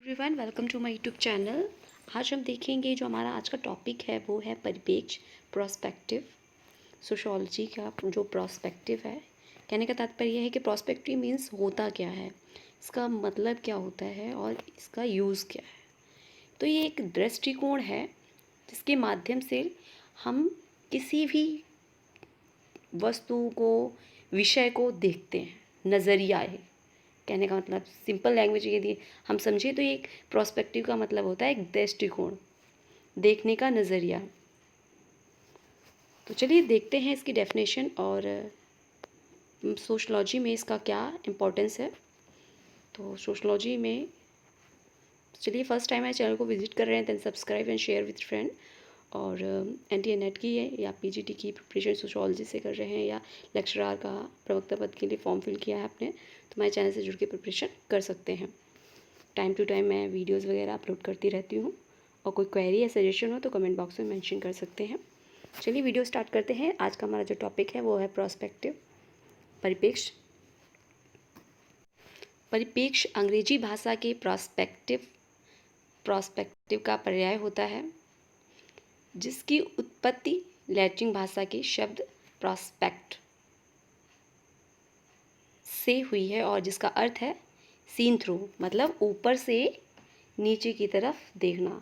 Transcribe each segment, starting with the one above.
Everyone, welcome to my YouTube channel. आज हम देखेंगे जो हमारा आज का टॉपिक है वो है परिप्रेक्ष्य, प्रोस्पेक्टिव। सोशियोलॉजी का जो प्रोस्पेक्टिव है, कहने का तात्पर्य यह है कि प्रोस्पेक्टिव मीन्स होता क्या है, इसका मतलब क्या होता है और इसका यूज़ क्या है। तो ये एक दृष्टिकोण है जिसके माध्यम से हम किसी भी वस्तु को, विषय को देखते हैं। नज़रिया है, कहने का मतलब सिंपल लैंग्वेज यदि हम समझें तो ये एक प्रोस्पेक्टिव का मतलब होता है एक दृष्टिकोण, देखने का नज़रिया। तो चलिए देखते हैं इसकी डेफिनेशन और सोशलॉजी में इसका क्या इम्पोर्टेंस है। तो सोशलॉजी में चलिए फर्स्ट टाइम मेरे चैनल को विजिट कर रहे हैं then subscribe and share with friend. और NTA-NET की है या PGT की प्रिपरेशन सोशलॉजी से कर रहे हैं या लेक्चरार का प्रवक्ता पद के लिए फॉर्म फिल किया है आपने, तो हमारे चैनल से जुड़ के प्रिपरेशन कर सकते हैं। टाइम टू टाइम मैं वीडियोस वगैरह अपलोड करती रहती हूँ और कोई क्वेरी या सजेशन हो तो कमेंट बॉक्स में मेंशन कर सकते हैं। चलिए वीडियो स्टार्ट करते हैं। आज का हमारा जो टॉपिक है वो है प्रोस्पेक्टिव, परिप्रेक्ष्य। परिप्रेक्ष्य अंग्रेजी भाषा के प्रोस्पेक्टिव का पर्याय होता है, जिसकी उत्पत्ति लैटिन भाषा के शब्द प्रोस्पेक्ट से हुई है और जिसका अर्थ है सीन थ्रू, मतलब ऊपर से नीचे की तरफ देखना।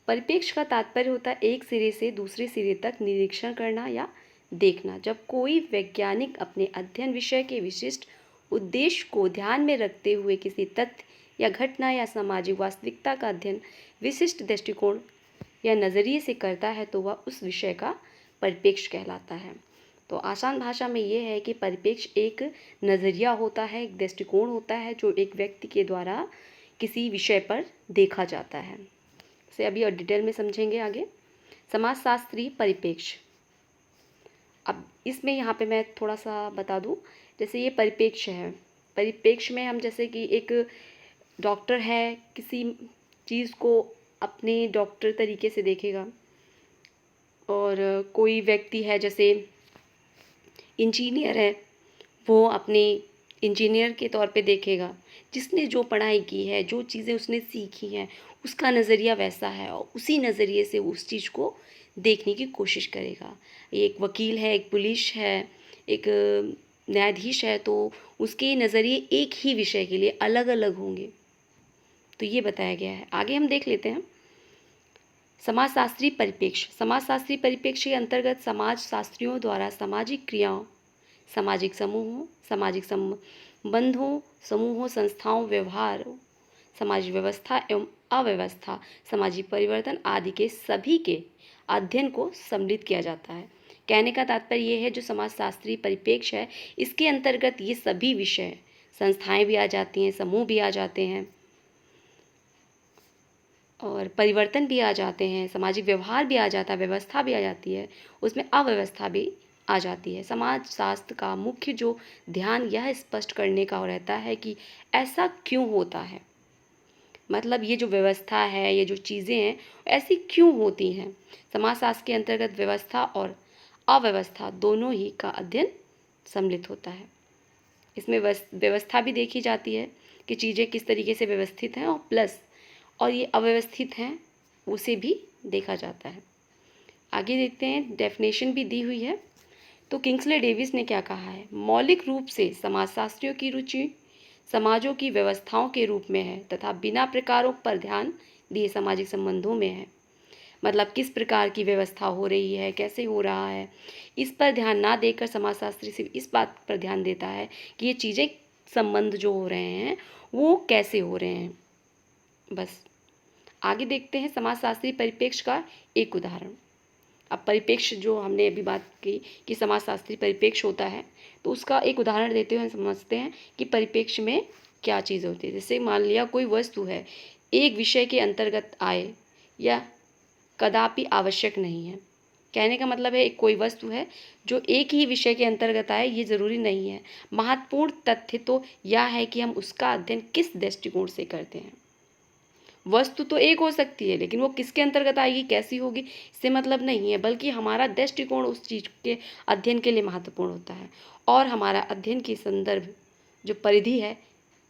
परिप्रेक्ष्य का तात्पर्य होता है एक सिरे से दूसरे सिरे तक निरीक्षण करना या देखना। जब कोई वैज्ञानिक अपने अध्ययन विषय के विशिष्ट उद्देश्य को ध्यान में रखते हुए किसी तथ्य या घटना या सामाजिक वास्तविकता का अध्ययन विशिष्ट दृष्टिकोण या नज़रिए से करता है तो वह उस विषय का परिप्रेक्ष्य कहलाता है। तो आसान भाषा में ये है कि परिप्रेक्ष्य एक नज़रिया होता है, एक दृष्टिकोण होता है जो एक व्यक्ति के द्वारा किसी विषय पर देखा जाता है। से अभी और डिटेल में समझेंगे आगे। समाजशास्त्री परिप्रेक्ष्य, अब इसमें यहाँ पे मैं थोड़ा सा बता दूँ। जैसे ये परिप्रेक्ष्य है, परिप्रेक्ष्य में हम जैसे कि एक डॉक्टर है, किसी चीज़ को अपने डॉक्टर तरीके से देखेगा, और कोई व्यक्ति है जैसे इंजीनियर है, वो अपने इंजीनियर के तौर पे देखेगा। जिसने जो पढ़ाई की है, जो चीज़ें उसने सीखी हैं, उसका नज़रिया वैसा है और उसी नज़रिए से उस चीज़ को देखने की कोशिश करेगा। एक वकील है, एक पुलिस है, एक न्यायाधीश है, तो उसके नज़रिए एक ही विषय के लिए अलग अलग होंगे। तो ये बताया गया है। आगे हम देख लेते हैं समाजशास्त्री परिप्रेक्ष्य। समाजशास्त्री परिप्रेक्ष्य के अंतर्गत समाजशास्त्रियों द्वारा सामाजिक क्रियाओं, सामाजिक समूहों, सामाजिक संबंधों, समूहों, संस्थाओं, व्यवहारों, सामाजिक व्यवस्था एवं अव्यवस्था, सामाजिक परिवर्तन आदि के सभी के अध्ययन को सम्मिलित किया जाता है। कहने का तात्पर्य ये है जो समाजशास्त्री परिप्रेक्ष्य है, इसके अंतर्गत ये सभी विषय, संस्थाएं भी आ जाती हैं, समूह भी आ जाते हैं और परिवर्तन भी आ जाते हैं, सामाजिक व्यवहार भी आ जाता है, व्यवस्था भी आ जाती है, उसमें अव्यवस्था भी आ जाती है। समाज शास्त्र का मुख्य जो ध्यान यह स्पष्ट करने का रहता है कि ऐसा क्यों होता है, मतलब ये जो व्यवस्था है, ये जो चीज़ें हैं ऐसी क्यों होती हैं। समाजशास्त्र के अंतर्गत व्यवस्था और अव्यवस्था दोनों ही का अध्ययन सम्मिलित होता है। इसमें व्यवस्था भी देखी जाती है कि चीज़ें किस तरीके से व्यवस्थित हैं, और प्लस और ये अव्यवस्थित हैं उसे भी देखा जाता है। आगे देखते हैं, डेफिनेशन भी दी हुई है। तो किंग्सले डेविस ने क्या कहा है, मौलिक रूप से समाजशास्त्रियों की रुचि समाजों की व्यवस्थाओं के रूप में है तथा बिना प्रकारों पर ध्यान दिए सामाजिक संबंधों में है। मतलब किस प्रकार की व्यवस्था हो रही है, कैसे हो रहा है, इस पर ध्यान ना देकर समाजशास्त्री सिर्फ इस बात पर ध्यान देता है कि ये चीज़ें, संबंध जो हो रहे हैं वो कैसे हो रहे हैं, बस। आगे देखते हैं समाजशास्त्री परिप्रेक्ष्य का एक उदाहरण। अब परिप्रेक्ष्य जो हमने अभी बात की कि समाजशास्त्री परिप्रेक्ष्य होता है, तो उसका एक उदाहरण देते हुए समझते हैं कि परिप्रेक्ष्य में क्या चीज़ होती है। जैसे मान लिया कोई वस्तु है, एक विषय के अंतर्गत आए या कदापि आवश्यक नहीं है। कहने का मतलब है एक कोई वस्तु है जो एक ही विषय के अंतर्गत आए, ये ज़रूरी नहीं है। महत्वपूर्ण तथ्य तो यह है कि हम उसका अध्ययन किस दृष्टिकोण से करते हैं। वस्तु तो एक हो सकती है, लेकिन वो किसके अंतर्गत आएगी, कैसी होगी, इससे मतलब नहीं है, बल्कि हमारा दृष्टिकोण उस चीज़ के अध्ययन के लिए महत्वपूर्ण होता है। और हमारा अध्ययन की संदर्भ जो परिधि है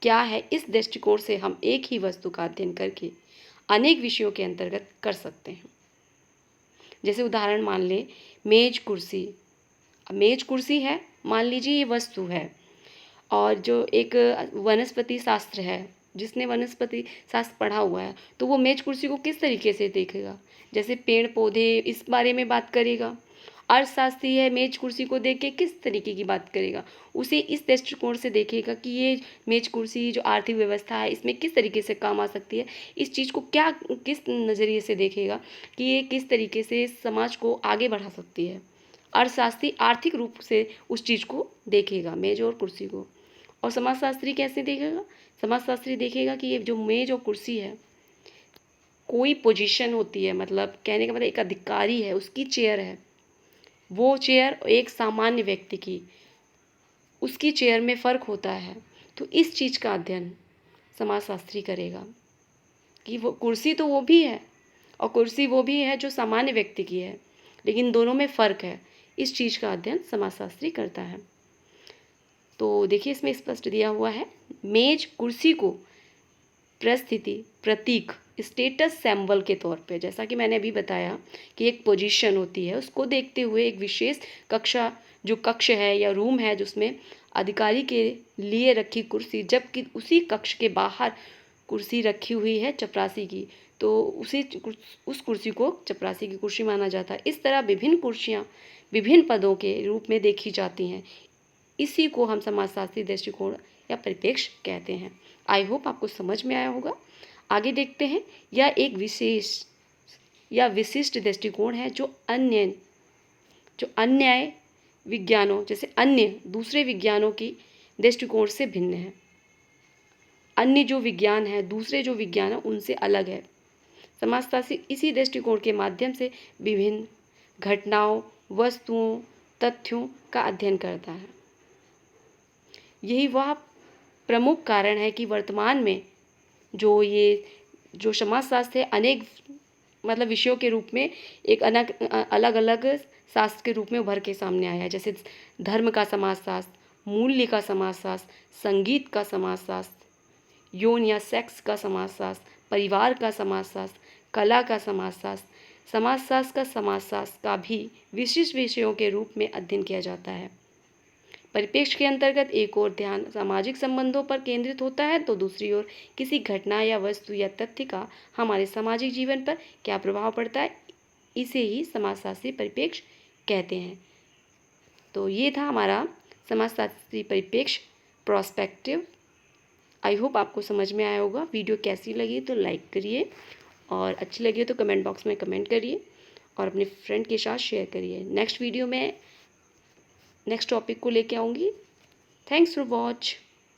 क्या है, इस दृष्टिकोण से हम एक ही वस्तु का अध्ययन करके अनेक विषयों के अंतर्गत कर सकते हैं। जैसे उदाहरण मान लें, मेज कुर्सी। अब मेज कुर्सी है, मान लीजिए ये वस्तु है, और जो एक वनस्पति शास्त्र है, जिसने वनस्पति शास्त्र पढ़ा हुआ है, तो वो मेज कुर्सी को किस तरीके से देखेगा? जैसे पेड़ पौधे इस बारे में बात करेगा। अर्थशास्त्री है, मेज कुर्सी को देख के किस तरीके की बात करेगा? उसे इस दृष्टिकोण से देखेगा कि ये मेज कुर्सी जो आर्थिक व्यवस्था है, इसमें किस तरीके से काम आ सकती है। इस चीज़ को क्या, किस नज़रिए से देखेगा कि ये किस तरीके से समाज को आगे बढ़ा सकती है। अर्थशास्त्री आर्थिक रूप से उस चीज़ को देखेगा, मेज और कुर्सी को। और समाजशास्त्री कैसे देखेगा? समाजशास्त्री देखेगा कि ये जो मेज और कुर्सी है, कोई पोजीशन होती है, मतलब कहने का मतलब एक अधिकारी है, उसकी चेयर है, वो चेयर एक सामान्य व्यक्ति की, उसकी चेयर में फ़र्क होता है। तो इस चीज़ का अध्ययन समाजशास्त्री करेगा कि वो कुर्सी तो वो भी है और कुर्सी वो भी है जो सामान्य व्यक्ति की है, लेकिन दोनों में फ़र्क है। इस चीज़ का अध्ययन समाजशास्त्री करता है। तो देखिए, इसमें स्पष्ट दिया हुआ है, मेज कुर्सी को परिस्थिति, प्रतीक, स्टेटस सिंबल के तौर पे, जैसा कि मैंने अभी बताया कि एक पोजीशन होती है, उसको देखते हुए एक विशेष कक्षा, जो कक्ष है या रूम है, जिसमें अधिकारी के लिए रखी कुर्सी, जबकि उसी कक्ष के बाहर कुर्सी रखी हुई है चपरासी की, तो उस कुर्सी को चपरासी की कुर्सी माना जाता है। इस तरह विभिन्न कुर्सियाँ विभिन्न पदों के रूप में देखी जाती हैं। इसी को हम समाजशास्त्री दृष्टिकोण या परिप्रेक्ष्य कहते हैं। आई होप आपको समझ में आया होगा। आगे देखते हैं, यह एक विशेष या विशिष्ट दृष्टिकोण है जो अन्य विज्ञानों, जैसे अन्य दूसरे विज्ञानों की दृष्टिकोण से भिन्न है। अन्य जो विज्ञान है, दूसरे जो विज्ञान है, उनसे अलग है। समाजशास्त्री इसी दृष्टिकोण के माध्यम से विभिन्न घटनाओं, वस्तुओं, तथ्यों का अध्ययन करता है। यही वह प्रमुख कारण है कि वर्तमान में जो समाजशास्त्र है, अनेक मतलब विषयों के रूप में एक अलग अलग शास्त्र के रूप में उभर के सामने आया है। जैसे धर्म का समाजशास्त्र, मूल्य का समाजशास्त्र, संगीत का समाजशास्त्र, यौन या सेक्स का समाजशास्त्र, परिवार का समाजशास्त्र, कला का समाजशास्त्र। समाजशास्त्र का भी विशिष्ट विषयों के रूप में अध्ययन किया जाता है। परिप्रेक्ष्य के अंतर्गत एक ओर ध्यान सामाजिक संबंधों पर केंद्रित होता है, तो दूसरी ओर किसी घटना या वस्तु या तथ्य का हमारे सामाजिक जीवन पर क्या प्रभाव पड़ता है, इसे ही समाजशास्त्री परिप्रेक्ष्य कहते हैं। तो ये था हमारा समाजशास्त्री परिप्रेक्ष्य प्रोस्पेक्टिव। आई होप आपको समझ में आया होगा। वीडियो कैसी लगी तो लाइक करिए, और अच्छी लगी तो कमेंट बॉक्स में कमेंट करिए और अपने फ्रेंड के साथ शेयर करिए। नेक्स्ट वीडियो में नेक्स्ट टॉपिक को लेके आऊँगी। Thanks for watch.